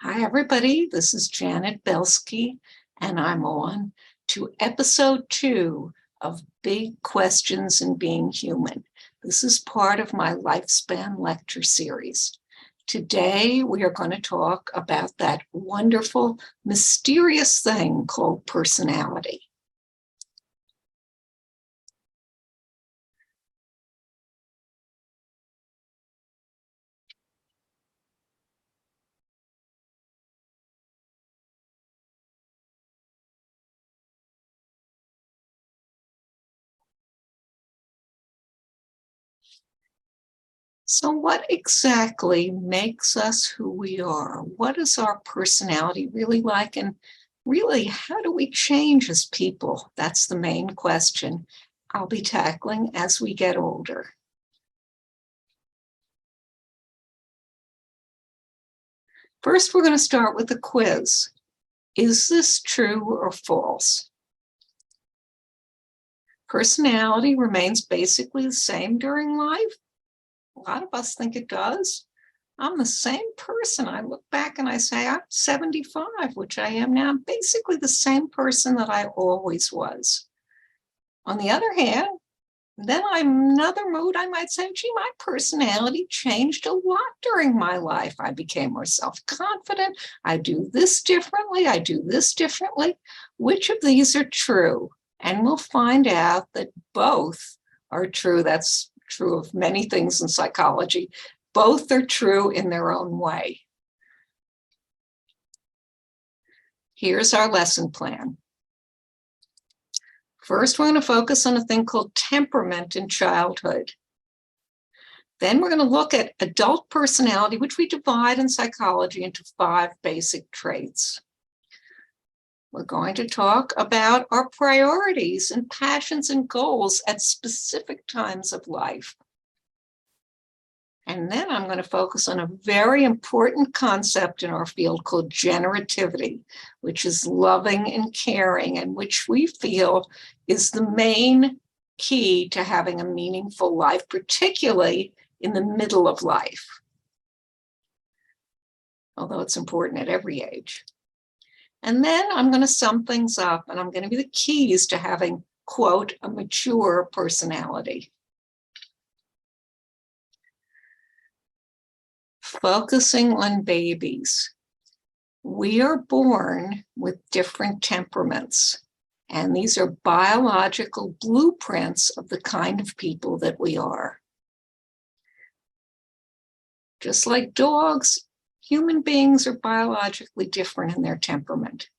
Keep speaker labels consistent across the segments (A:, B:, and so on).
A: Hi, everybody. This is Janet Belsky, and I'm on to episode 2 of Big Questions in Being Human. This is part of my Lifespan lecture series. Today, we are going to talk about that wonderful, mysterious thing called personality. So what exactly makes us who we are? What is our personality really like? And really, how do we change as people? That's the main question I'll be tackling as we get older. First, we're going to start with a quiz. Is this true or false? Personality remains basically the same during life. A lot of us think it does. I'm the same person. I look back and I say, I'm 75, which I am now. I'm basically the same person that I always was. On the other hand, then I'm another mood. I might say, gee, my personality changed a lot during my life. I became more self-confident. I do this differently. I do this differently. Which of these are true? And we'll find out that both are true. That's true of many things in psychology. Both are true in their own way. Here's our lesson plan. First, we're going to focus on a thing called temperament in childhood. Then we're going to look at adult personality, which we divide in psychology into 5 basic traits. We're going to talk about our priorities and passions and goals at specific times of life. And then I'm going to focus on a very important concept in our field called generativity, which is loving and caring, and which we feel is the main key to having a meaningful life, particularly in the middle of life, although it's important at every age. And then I'm going to sum things up, and I'm going to be the keys to having, quote, a mature personality. Focusing on babies. We are born with different temperaments, and these are biological blueprints of the kind of people that we are. Just like dogs, human beings are biologically different in their temperament.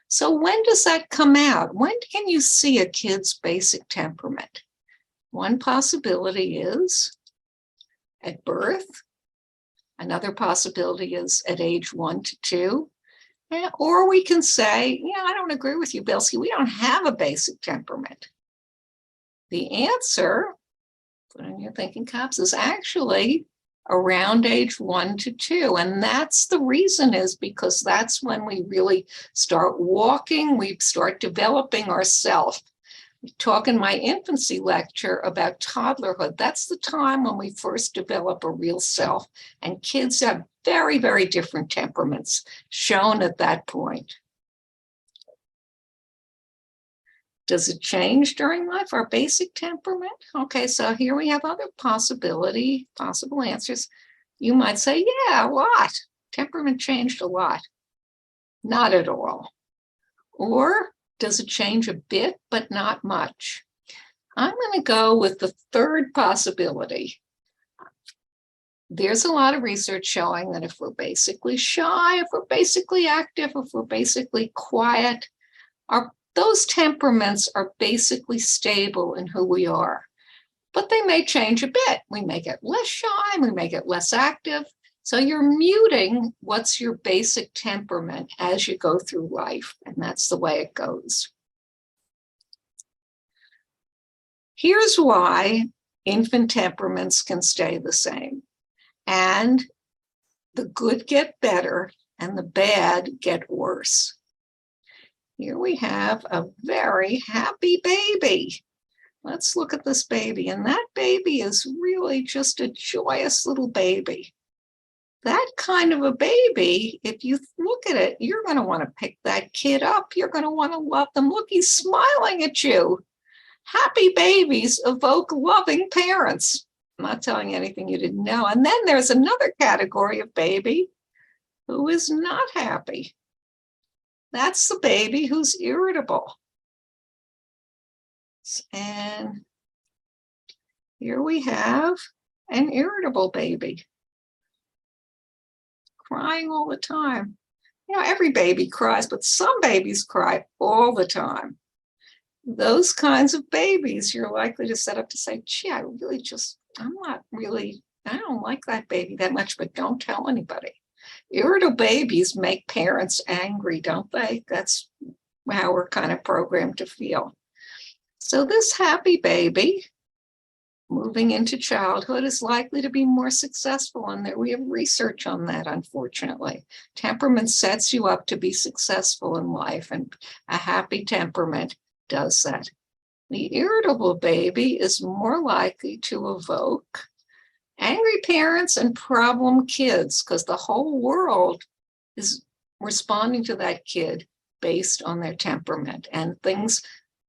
A: So when does that come out? When can you see a kid's basic temperament? One possibility is at birth. Another possibility is at age 1 to 2. Or we can say, yeah, I don't agree with you, Belsky. We don't have a basic temperament. The answer, put in your thinking caps, is actually around age 1 to 2. And that's the reason is because that's when we really start walking, we start developing ourselves. We talk in my infancy lecture about toddlerhood. That's the time when we first develop a real self. And kids have very, very different temperaments shown at that point. Does it change during life, our basic temperament? Okay, so here we have other possible answers. You might say, yeah, a lot. Temperament changed a lot. Not at all. Or does it change a bit, but not much? I'm going to go with the third possibility. There's a lot of research showing that if we're basically shy, if we're basically active, if we're basically quiet, those temperaments are basically stable in who we are. But they may change a bit. We may get less shy, we may get less active. So you're muting what's your basic temperament as you go through life, and that's the way it goes. Here's why infant temperaments can stay the same, and the good get better and the bad get worse. Here we have a very happy baby. Let's look at this baby, and that baby is really just a joyous little baby. That kind of a baby, if you look at it, you're going to want to pick that kid up. You're going to want to love them. Look, he's smiling at you. Happy babies evoke loving parents. I'm not telling you anything you didn't know. And then there's another category of baby who is not happy. That's the baby who's irritable. And here we have an irritable baby, crying all the time. You know, every baby cries, but some babies cry all the time. Those kinds of babies, you're likely to set up to say, gee, I don't like that baby that much, but don't tell anybody. Irritable babies make parents angry, don't they? That's how we're kind of programmed to feel. So this happy baby moving into childhood is likely to be more successful. And there we have research on that, unfortunately. Temperament sets you up to be successful in life, and a happy temperament does that. The irritable baby is more likely to evoke angry parents and problem kids, because the whole world is responding to that kid based on their temperament, and things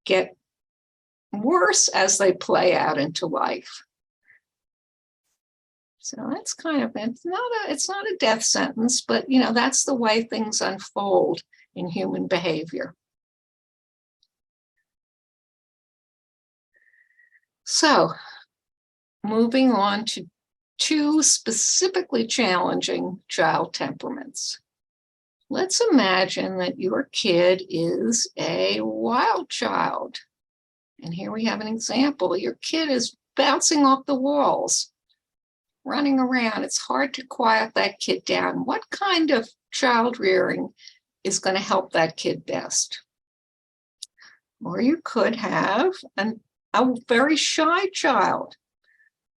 A: get worse as they play out into life. So that's kind of, it's not a death sentence, but you know, that's the way things unfold in human behavior. So moving on to two specifically challenging child temperaments. Let's imagine that your kid is a wild child. And here we have an example. Your kid is bouncing off the walls, running around. It's hard to quiet that kid down. What kind of child rearing is going to help that kid best? Or you could have a very shy child,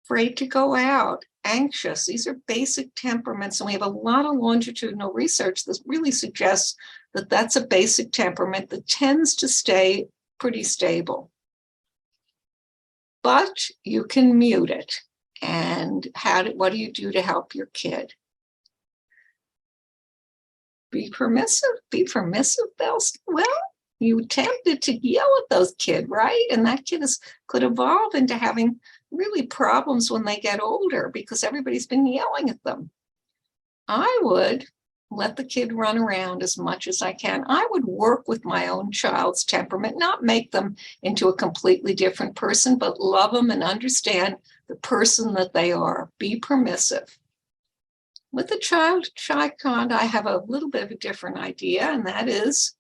A: afraid to go out, anxious. These are basic temperaments, and we have a lot of longitudinal research that really suggests that that's a basic temperament that tends to stay pretty stable. But you can mute it. And what do you do to help your kid? Be permissive, Belsky. Well, you tempted to yell at those kids, right? And that kid could evolve into having really problems when they get older because everybody's been yelling at them. I would let the kid run around as much as I can. I would work with my own child's temperament, not make them into a completely different person, but love them and understand the person that they are. Be permissive. With the child kind, I have a little bit of a different idea, and that is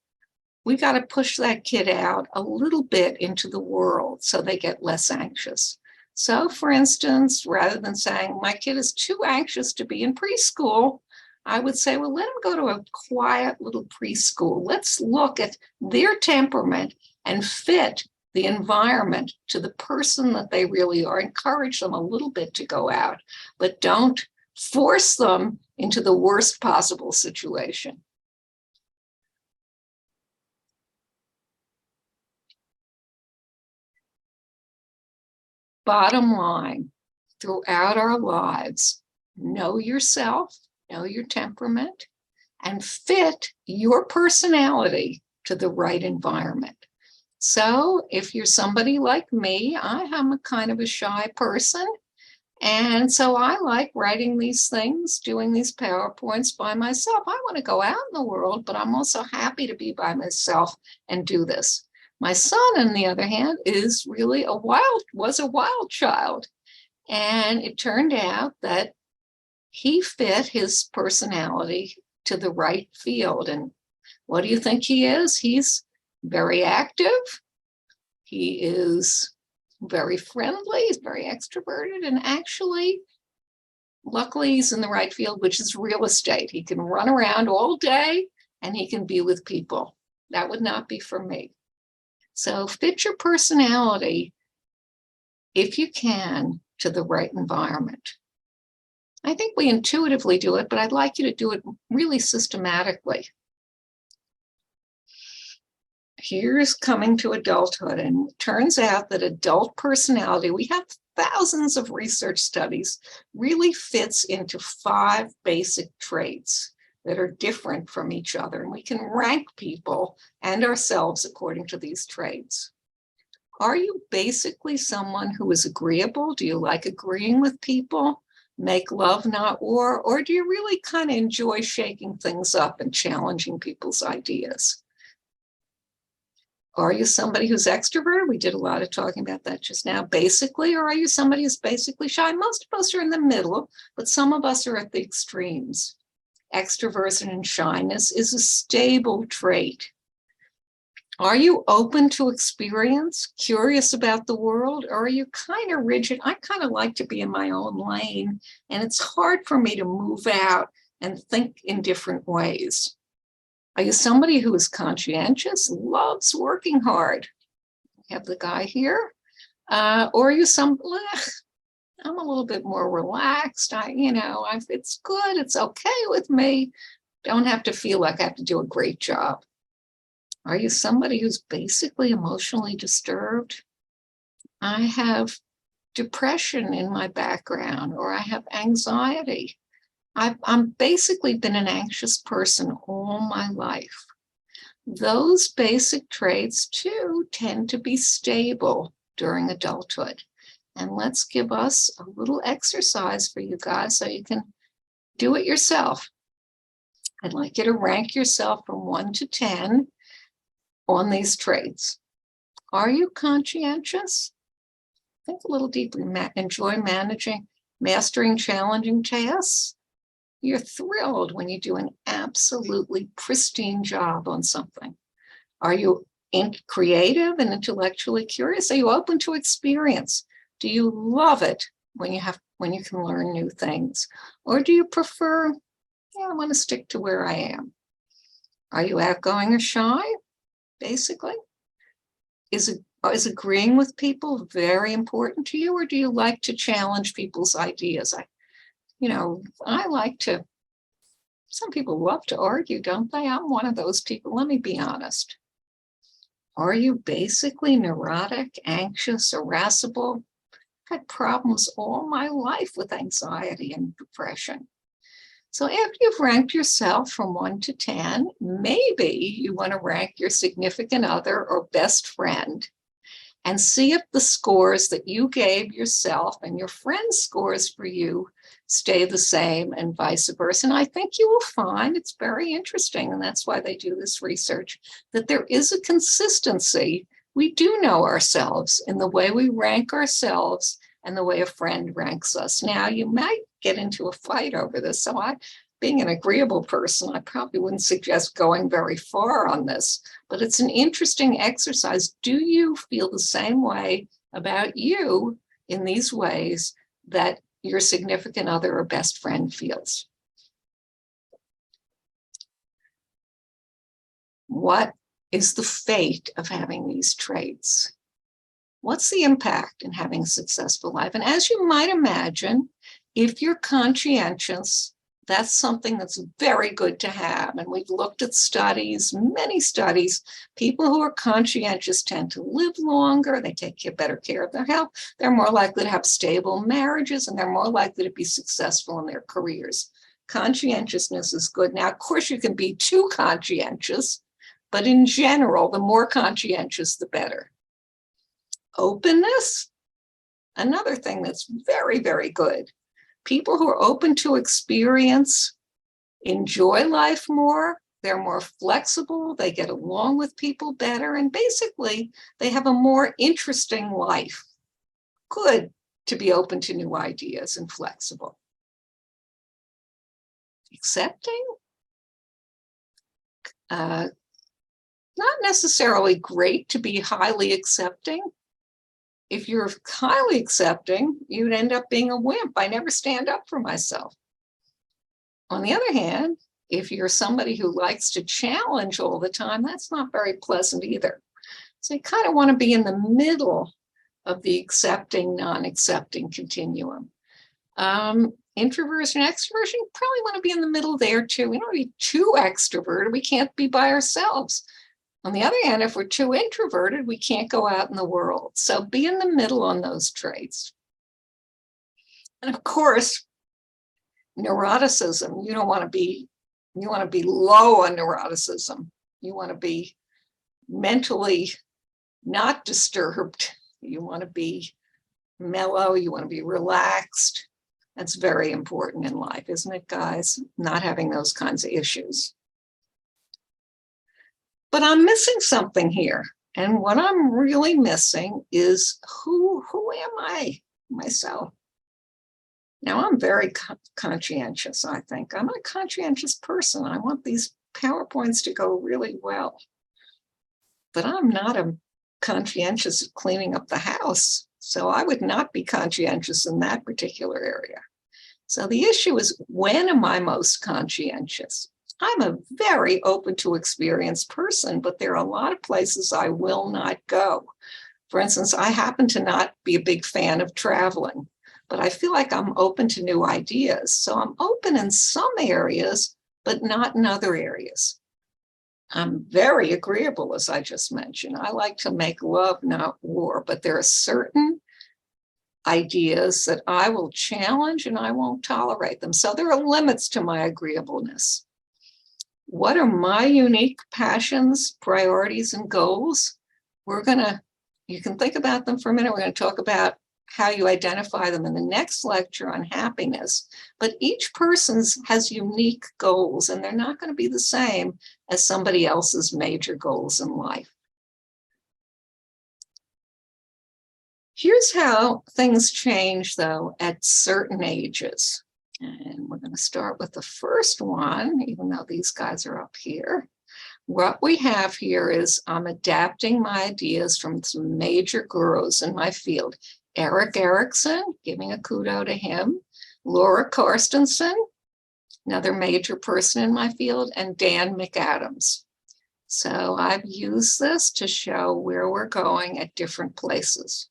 A: we got to push that kid out a little bit into the world so they get less anxious. So, for instance, rather than saying, my kid is too anxious to be in preschool, I would say, well, let them go to a quiet little preschool. Let's look at their temperament and fit the environment to the person that they really are. Encourage them a little bit to go out, but don't force them into the worst possible situation. Bottom line, throughout our lives, know yourself, know your temperament, and fit your personality to the right environment. So if you're somebody like me, I am a kind of a shy person. And so I like writing these things, doing these PowerPoints by myself. I want to go out in the world, but I'm also happy to be by myself and do this. My son, on the other hand, was a wild child. And it turned out that he fit his personality to the right field. And what do you think he is? He's very active. He is very friendly. He's very extroverted. And actually, luckily, he's in the right field, which is real estate. He can run around all day and he can be with people. That would not be for me. So fit your personality, if you can, to the right environment. I think we intuitively do it, but I'd like you to do it really systematically. Here's coming to adulthood, and it turns out that adult personality, we have thousands of research studies, really fits into 5 basic traits that are different from each other. And we can rank people and ourselves according to these traits. Are you basically someone who is agreeable? Do you like agreeing with people? Make love, not war? Or do you really kind of enjoy shaking things up and challenging people's ideas? Are you somebody who's extroverted? We did a lot of talking about that just now, basically. Or are you somebody who's basically shy? Most of us are in the middle, but some of us are at the extremes. Extroversion and shyness is a stable trait. Are you open to experience, curious about the world, or are you kind of rigid? I kind of like to be in my own lane, and it's hard for me to move out and think in different ways. Are you somebody who is conscientious, loves working hard? We have the guy here. Or are you I'm a little bit more relaxed. It's good, it's okay with me. Don't have to feel like I have to do a great job. Are you somebody who's basically emotionally disturbed? I have depression in my background, or I have anxiety. I've basically been an anxious person all my life. Those basic traits, too, tend to be stable during adulthood. And let's give us a little exercise for you guys so you can do it yourself. I'd like you to rank yourself from 1 to 10 on these traits. Are you conscientious? Think a little deeply. Enjoy mastering challenging tasks? You're thrilled when you do an absolutely pristine job on something. Are you creative and intellectually curious? Are you open to experience? Do you love it when you can learn new things? Or do you prefer, I want to stick to where I am? Are you outgoing or shy? Basically, is agreeing with people very important to you, or do you like to challenge people's ideas? Some people love to argue, don't they? I'm one of those people. Let me be honest. Are you basically neurotic, anxious, irascible? I've had problems all my life with anxiety and depression. So after you've ranked yourself from 1 to 10, maybe you want to rank your significant other or best friend and see if the scores that you gave yourself and your friend's scores for you stay the same and vice versa. And I think you will find it's very interesting, and that's why they do this research, that there is a consistency. We do know ourselves in the way we rank ourselves and the way a friend ranks us. Now, you might get into a fight over this. So being an agreeable person, I probably wouldn't suggest going very far on this, but it's an interesting exercise. Do you feel the same way about you in these ways that your significant other or best friend feels? What is the fate of having these traits? What's the impact in having a successful life? And as you might imagine, if you're conscientious, that's something that's very good to have. And we've looked at studies, many studies. People who are conscientious tend to live longer. They take better care of their health. They're more likely to have stable marriages, and they're more likely to be successful in their careers. Conscientiousness is good. Now, of course, you can be too conscientious, but in general, the more conscientious, the better. Openness, another thing that's very, very good. People who are open to experience enjoy life more, they're more flexible, they get along with people better, and basically they have a more interesting life. Good to be open to new ideas and flexible. Accepting, not necessarily great to be highly accepting. If you're highly accepting, you'd end up being a wimp. I never stand up for myself. On the other hand, if you're somebody who likes to challenge all the time, that's not very pleasant either. So you kind of want to be in the middle of the accepting, non-accepting continuum. Introversion, extroversion, you probably want to be in the middle there too. We don't want to be too extroverted. We can't be by ourselves. On the other hand, if we're too introverted, we can't go out in the world. So be in the middle on those traits. And of course, neuroticism, you want to be low on neuroticism. You want to be mentally not disturbed. You want to be mellow. You want to be relaxed. That's very important in life, isn't it, guys? Not having those kinds of issues. But I'm missing something here. And what I'm really missing is who am I myself? Now, I'm very conscientious, I think. I'm a conscientious person. I want these PowerPoints to go really well. But I'm not a conscientious of cleaning up the house. So I would not be conscientious in that particular area. So the issue is, when am I most conscientious? I'm a very open to experience person, but there are a lot of places I will not go. For instance, I happen to not be a big fan of traveling, but I feel like I'm open to new ideas. So I'm open in some areas, but not in other areas. I'm very agreeable, as I just mentioned. I like to make love, not war, but there are certain ideas that I will challenge and I won't tolerate them. So there are limits to my agreeableness. What are my unique passions, priorities, and goals? You can think about them for a minute. We're going to talk about how you identify them in the next lecture on happiness. But each person has unique goals, and they're not going to be the same as somebody else's major goals in life. Here's how things change, though, at certain ages. And we're going to start with the first one, even though these guys are up here. What we have here is I'm adapting my ideas from some major gurus in my field. Erik Erikson, giving a kudo to him. Laura Carstensen, another major person in my field, and Dan McAdams. So I've used this to show where we're going at different places.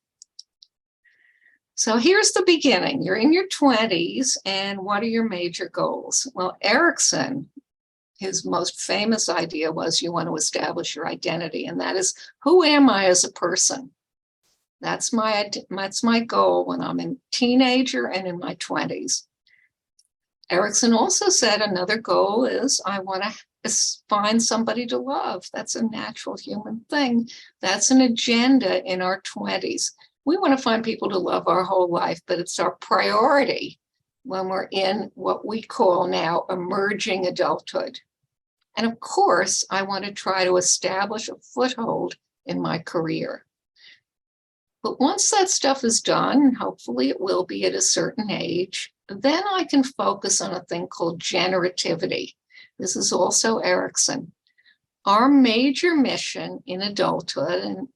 A: So here's the beginning. You're in your 20s, and what are your major goals? Well, Erikson, his most famous idea was you want to establish your identity, and that is, who am I as a person? That's my goal when I'm a teenager and in my 20s. Erikson also said another goal is I want to find somebody to love. That's a natural human thing. That's an agenda in our 20s. We want to find people to love our whole life, but it's our priority when we're in what we call now emerging adulthood. And of course, I want to try to establish a foothold in my career. But once that stuff is done, hopefully it will be at a certain age, then I can focus on a thing called generativity. This is also Erikson. Our major mission in adulthood, and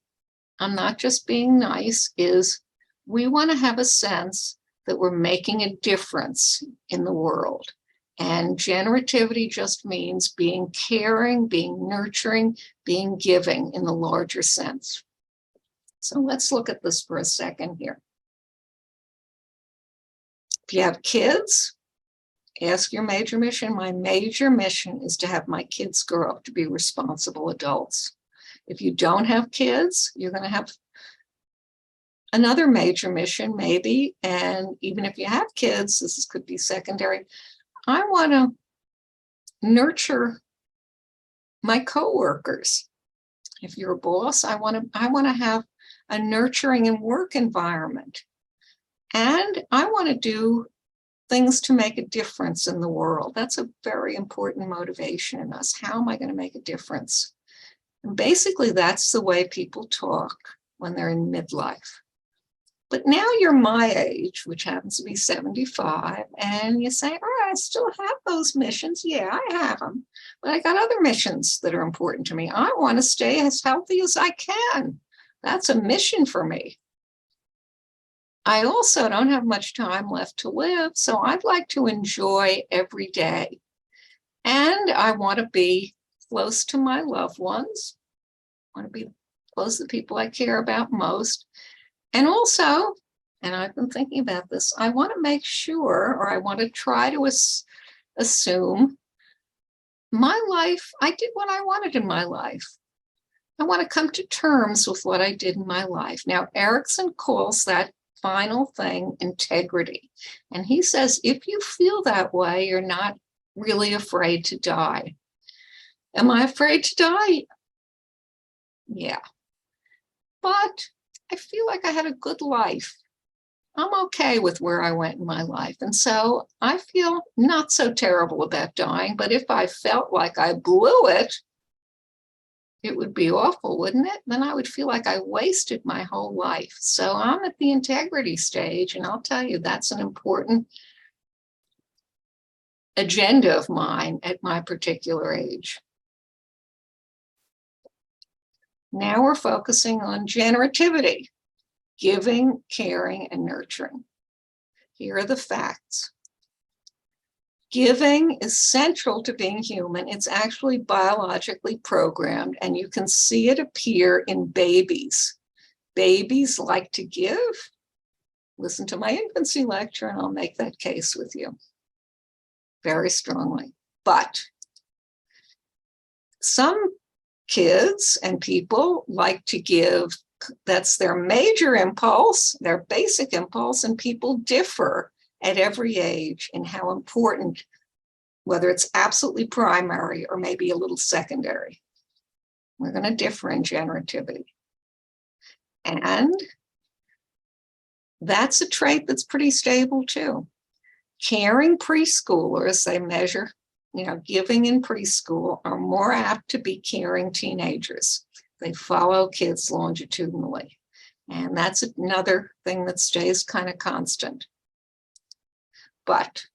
A: I'm not just being nice, is we want to have a sense that we're making a difference in the world. And generativity just means being caring, being nurturing, being giving in the larger sense. So let's look at this for a second here. If you have kids, ask your major mission. My major mission is to have my kids grow up to be responsible adults. If you don't have kids, you're going to have another major mission, maybe. And even if you have kids, this could be secondary. I want to nurture my coworkers. If you're a boss, I want to have a nurturing and work environment. And I want to do things to make a difference in the world. That's a very important motivation in us. How am I going to make a difference? And basically, that's the way people talk when they're in midlife. But now you're my age, which happens to be 75, and you say, I still have those missions. Yeah, I have them, but I got other missions that are important to me. I want to stay as healthy as I can. That's a mission for me. I also don't have much time left to live, so I'd like to enjoy every day. And I want to be close to my loved ones. I want to be close to the people I care about most. And also, and I've been thinking about this, I want to make sure, or I want to try to assume my life, I did what I wanted in my life. I want to come to terms with what I did in my life. Now, Erikson calls that final thing, integrity. And he says, if you feel that way, you're not really afraid to die. Am I afraid to die? Yeah. But I feel like I had a good life. I'm okay with where I went in my life. And so I feel not so terrible about dying. But if I felt like I blew it, it would be awful, wouldn't it? Then I would feel like I wasted my whole life. So I'm at the integrity stage, and I'll tell you, that's an important agenda of mine at my particular age. Now we're focusing on generativity, giving, caring, and nurturing. Here are the facts. Giving is central to being human. It's actually biologically programmed, and you can see it appear in babies. Babies like to give. Listen to my infancy lecture, and I'll make that case with you very strongly. But some kids and people like to give. That's their major impulse, their basic impulse, and people differ at every age in how important, whether it's absolutely primary or maybe a little secondary. We're going to differ in generativity. And that's a trait that's pretty stable too. Caring preschoolers, they measure, giving in preschool, are more apt to be caring teenagers. They follow kids longitudinally. And that's another thing that stays kind of constant. But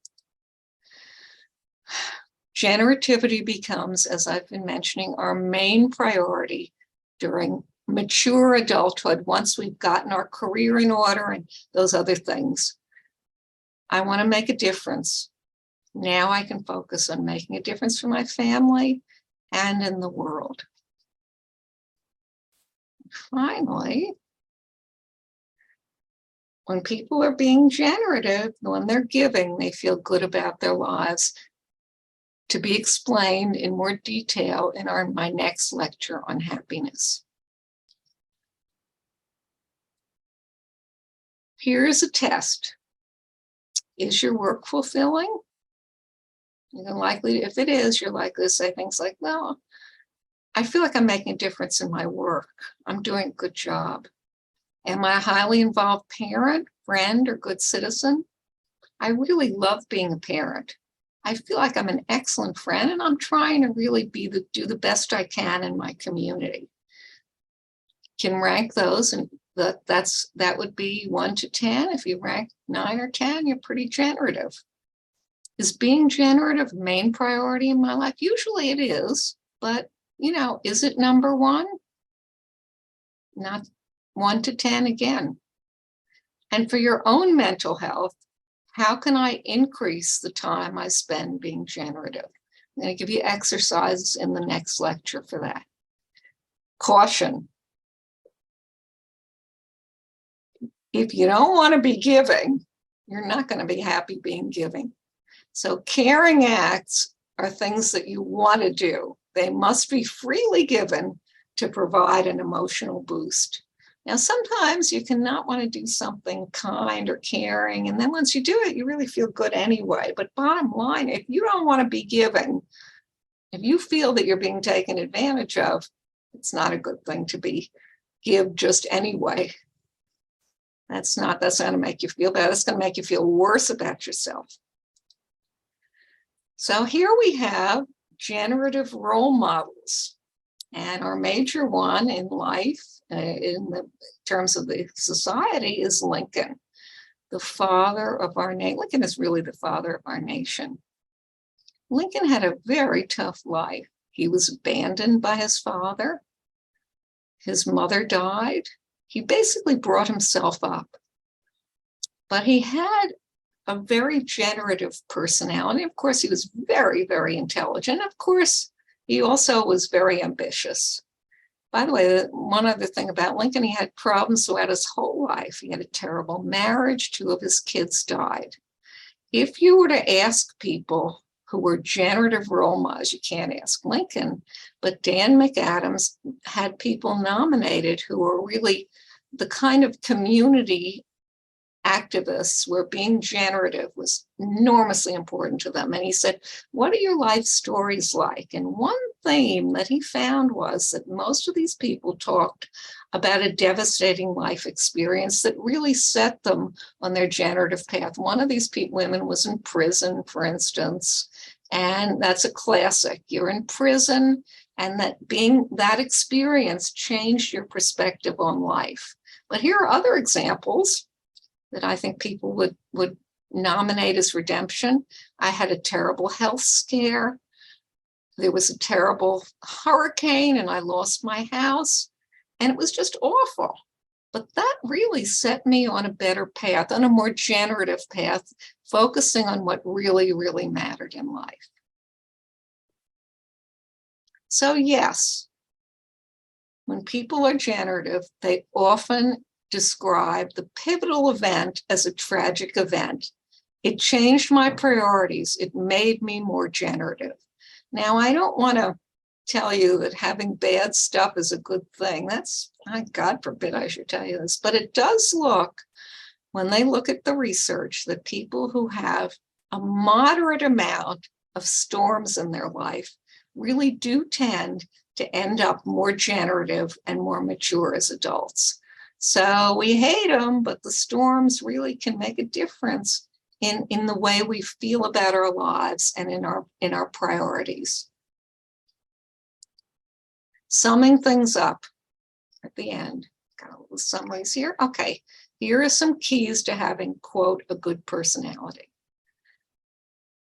A: generativity becomes, as I've been mentioning, our main priority during mature adulthood, once we've gotten our career in order and those other things. I want to make a difference. Now I can focus on making a difference for my family and in the world. Finally, when people are being generative, when they're giving, they feel good about their lives. To be explained in more detail in my next lecture on happiness. Here's a test. Is your work fulfilling? You're likely, if it is, you're likely to say things like, well, I feel like I'm making a difference in my work. I'm doing a good job. Am I a highly involved parent, friend, or good citizen? I really love being a parent. I feel like I'm an excellent friend, and I'm trying to really do the best I can in my community. Can rank those, and that would be 1 to 10. If you rank 9 or 10, you're pretty generative. Is being generative main priority in my life? Usually it is, but is it number one? Not 1 to 10 again. And for your own mental health, how can I increase the time I spend being generative? I'm going to give you exercises in the next lecture for that. Caution. If you don't want to be giving, you're not going to be happy being giving. So caring acts are things that you want to do. They must be freely given to provide an emotional boost. Now, sometimes you cannot want to do something kind or caring, and then once you do it, you really feel good anyway. But bottom line, if you don't want to be giving, if you feel that you're being taken advantage of, it's not a good thing to give just anyway. That's not going to make you feel better. It's going to make you feel worse about yourself. So here we have generative role models. And our major one in life, in the terms of the society, is Lincoln, the father of our nation. Lincoln is really the father of our nation. Lincoln had a very tough life. He was abandoned by his father. His mother died. He basically brought himself up. But he had a very generative personality. Of course, he was very, very intelligent. Of course, he also was very ambitious. By the way, one other thing about Lincoln, he had problems throughout his whole life. He had a terrible marriage. 2 of his kids died. If you were to ask people who were generative role models, you can't ask Lincoln, but Dan McAdams had people nominated who were really the kind of community activists where being generative was enormously important to them. And he said, what are your life stories like? And one theme that he found was that most of these people talked about a devastating life experience that really set them on their generative path. One of these women was in prison, for instance, and that's a classic. You're in prison, and that experience changed your perspective on life. But here are other examples that I think people would nominate as redemption. I had a terrible health scare. There was a terrible hurricane and I lost my house, and it was just awful. But that really set me on a better path, on a more generative path, focusing on what really, really mattered in life. So yes, when people are generative, they often describe the pivotal event as a tragic event. It changed my priorities. It made me more generative. Now, I don't want to tell you that having bad stuff is a good thing. That's, God forbid I should tell you this, but it does look, when they look at the research, that people who have a moderate amount of storms in their life really do tend to end up more generative and more mature as adults. So we hate them, but the storms really can make a difference in the way we feel about our lives and in our priorities. Summing things up at the end, got a little summaries here. Okay, here are some keys to having, quote, a good personality.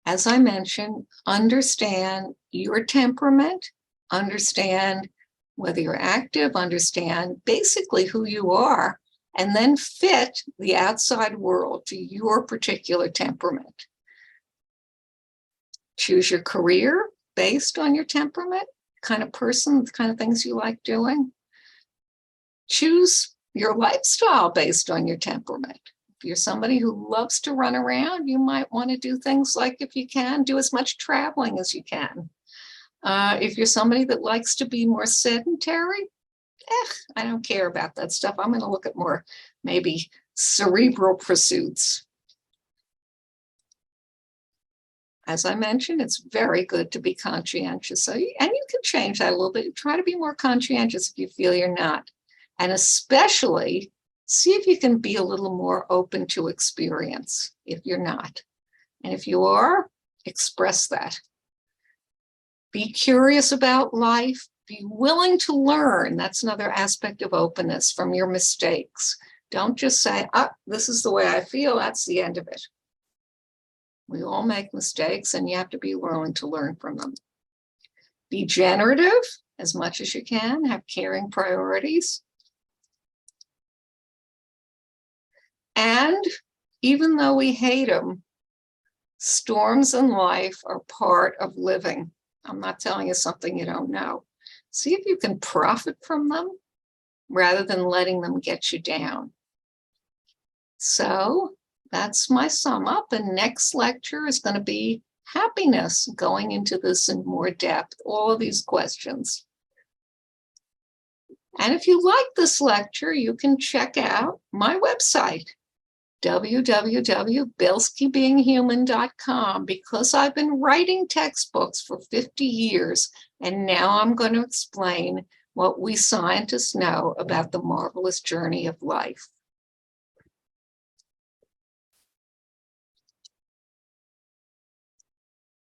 A: As I mentioned, understand your temperament, understand whether you're active, understand basically who you are, and then fit the outside world to your particular temperament. Choose your career based on your temperament, kind of person, the kind of things you like doing. Choose your lifestyle based on your temperament. If you're somebody who loves to run around, you might want to do things like, if you can, do as much traveling as you can. If you're somebody that likes to be more sedentary, I don't care about that stuff. I'm going to look at more maybe cerebral pursuits. As I mentioned, it's very good to be conscientious. And you can change that a little bit. Try to be more conscientious if you feel you're not. And especially, see if you can be a little more open to experience if you're not. And if you are, express that. Be curious about life. Be willing to learn. That's another aspect of openness, from your mistakes. Don't just say, this is the way I feel. That's the end of it. We all make mistakes, and you have to be willing to learn from them. Be generative as much as you can. Have caring priorities. And even though we hate them, storms in life are part of living. I'm not telling you something you don't know. See if you can profit from them rather than letting them get you down. So that's my sum up. And next lecture is going to be happiness, going into this in more depth, all of these questions. And if you like this lecture, you can check out my website, www.belskybeinghuman.com, because I've been writing textbooks for 50 years, and now I'm going to explain what we scientists know about the marvelous journey of life.